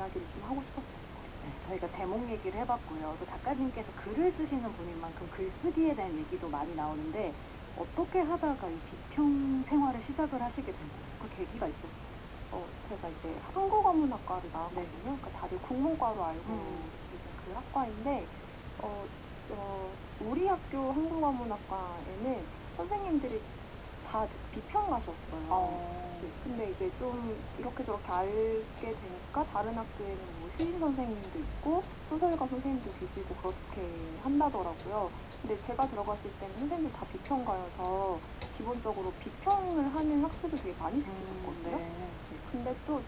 이야기를 좀 하고 싶었어요. 네, 저희가 제목 얘기를 해봤고요. 또 작가님께서 글을 쓰시는 분인 만큼 글쓰기에 대한 얘기도 많이 나오는데 어떻게 하다가 이 비평 생활을 시작을 하시게 된 거예요? 그 계기가 있었어요? 제가 이제 한국어문학과를 나왔거든요. 네. 그러니까 다들 국문과로 알고 계신 그 학과인데, 어, 우리 학교 한국어문학과에는 선생님들이 다 비평가셨어요. 네, 근데 이제 좀 이렇게 저렇게 알게 되니까 다른 학교에는 뭐 시인 선생님도 있고 소설가 선생님도 계시고 그렇게 한다더라고요. 근데 제가 들어갔을 때는 선생님들 다 비평가여서 기본적으로 비평을 하는 학습을 되게 많이 시키셨거든요. 네. 네, 근데 또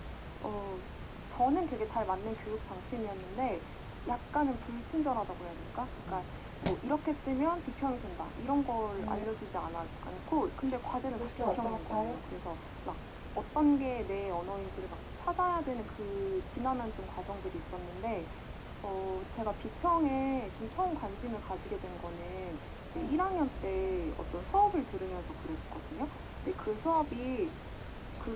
저는 되게 잘 맞는 교육 방침이었는데 약간은 불친절하다고 해야 될까? 그러니까 뭐 이렇게 쓰면 비평이 된다 이런 걸 알려주지 않고 근데 과제는 다 비평인 거예요. 그래서 막 어떤 게 내 언어인지를 막 찾아야 되는 그 진화면증 과정들이 있었는데 제가 비평에 좀 처음 관심을 가지게 된 거는 이제 1학년 때 어떤 수업을 들으면서 그랬거든요. 근데 그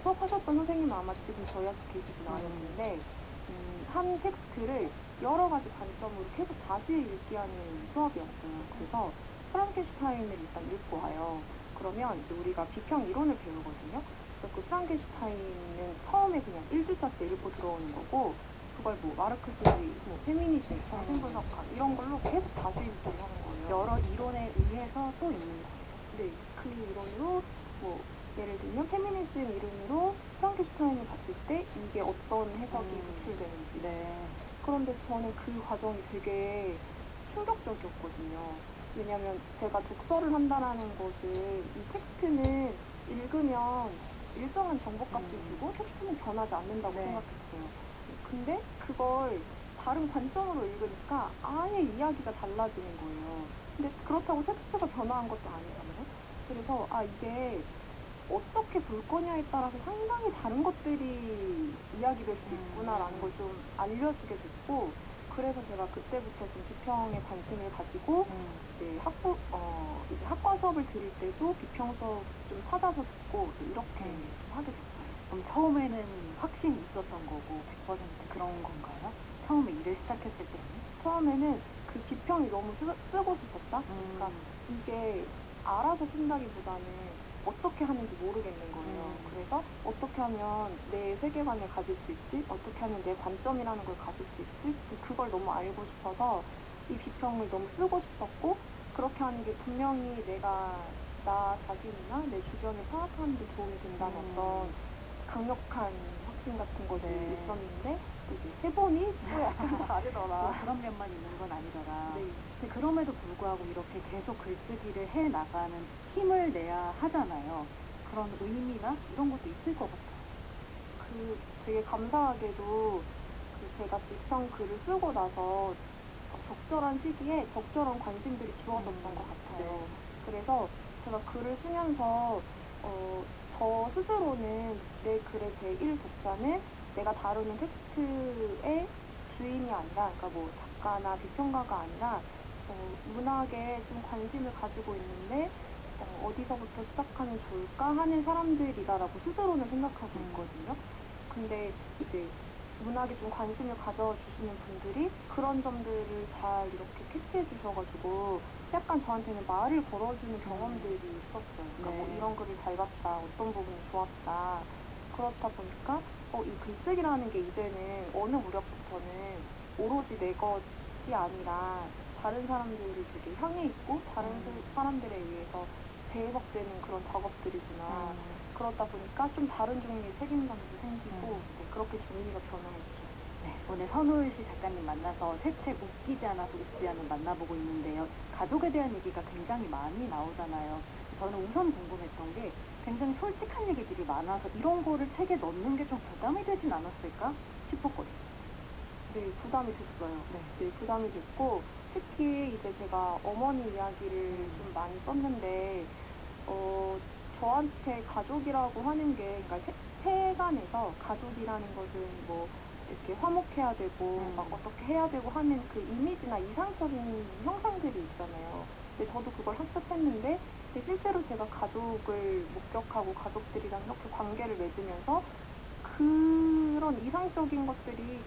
수업 하셨던 선생님은 아마 지금 저희 학교 계시진 않을 텐데 한 텍스트를 여러 가지 관점으로 계속 다시 읽기 하는 수업이었어요. 그래서 프랑켄슈타인을 일단 읽고 와요. 그러면 이제 우리가 비평 이론을 배우거든요. 그래서 그 프랑켄슈타인은 처음에 그냥 1주짜리 읽고 들어오는 거고 그걸 뭐 마르크스주의, 뭐 페미니즘, 정신분석학 이런 걸로 계속 다시 읽기를 하는 거예요. 여러 이론에 의해서 또 읽는 거예요. 네, 그 이론으로 뭐 예를 들면 페미니즘 이론으로 프랑켄슈타인을 봤을 때 이게 어떤 해석이 도출되는지. 네. 그런데 저는 그 과정이 되게 충격적이었거든요. 왜냐하면 제가 독서를 한다라는 것은 이 텍스트는 읽으면 일정한 정보값을 주고 텍스트는 변하지 않는다고 네. 생각했어요. 근데 그걸 다른 관점으로 읽으니까 아예 이야기가 달라지는 거예요. 근데 그렇다고 텍스트가 변화한 것도 아니잖아요. 그래서 이게 어떻게 볼 거냐에 따라서 상당히 다른 것들이 이야기될 수 있구나라는 걸 좀 알려주게 됐고, 그래서 제가 그때부터 좀 비평에 관심을 가지고 이제 이제 학과 수업을 들을 때도 비평 수업 좀 찾아서 듣고 이렇게 좀 하게 됐어요. 그럼 처음에는 확신이 있었던 거고 100% 그런 건가요? 처음에 일을 시작했을 때는? 처음에는 그 비평이 너무 쓰고 싶었다? 그러니까 이게 알아서 쓴다기보다는 어떻게 하는지 모르겠는 거예요. 그래서 어떻게 하면 내 세계관을 가질 수 있지? 어떻게 하면 내 관점이라는 걸 가질 수 있지? 그걸 너무 알고 싶어서 이 비평을 너무 쓰고 싶었고 그렇게 하는 게 분명히 내가 나 자신이나 내 주변을 파악하는 데 도움이 된다는 어떤 강력한 확신 같은 것이 있었는데 또 이제 해보니 또 약간 다르더라. 그런 면만 있는 건 아니더라. 네. 근데 그럼에도 불구하고 이렇게 계속 글쓰기를 해 나가는 힘을 내야 하잖아요. 그런 의미나 이런 것도 있을 것 같아요. 되게 감사하게도 제가 비평 글을 쓰고 나서 적절한 시기에 적절한 관심들이 주어졌던 것 같아요. 네. 그래서 제가 글을 쓰면서 저 스스로는 내 글의 제1독자는 내가 다루는 텍스트의 주인이 아니라, 그러니까 뭐 작가나 비평가가 아니라 문학에 좀 관심을 가지고 있는데 어디서부터 시작하면 좋을까 하는 사람들이다라고 스스로는 생각하고 있거든요. 근데 이제 문학에 좀 관심을 가져주시는 분들이 그런 점들을 잘 이렇게 캐치해 주셔가지고 약간 저한테는 말을 걸어주는 경험들이 있었어요. 그러니까 뭐 이런 글을 잘 봤다, 어떤 부분이 좋았다. 그렇다 보니까 이 글쓰기라는 게 이제는 어느 무렵부터는 오로지 내 것이 아니라 다른 사람들을 되게 향해 있고 다른 사람들에 의해서 재해석되는 그런 작업들이구나. 그러다 보니까 좀 다른 종류의 책임감도 생기고 그렇게 좀 의미가 변화했죠. 네, 오늘 선우일 씨 작가님 만나서 새 책 웃기지 않아도 웃지 않음 만나보고 있는데요. 가족에 대한 얘기가 굉장히 많이 나오잖아요. 저는 우선 궁금했던 게 굉장히 솔직한 얘기들이 많아서 이런 거를 책에 넣는 게 좀 부담이 되진 않았을까 싶었거든요. 네, 부담이 됐어요. 네. 네, 부담이 됐고 특히 이제 제가 어머니 이야기를 좀 많이 썼는데 저한테 가족이라고 하는 게, 그러니까 세간에서 가족이라는 것은 뭐 이렇게 화목해야 되고 막 어떻게 해야 되고 하는 그 이미지나 이상적인 형상들이 있잖아요. 근데 저도 그걸 학습했는데 근데 실제로 제가 가족을 목격하고 가족들이랑 이렇게 관계를 맺으면서 그런 이상적인 것들이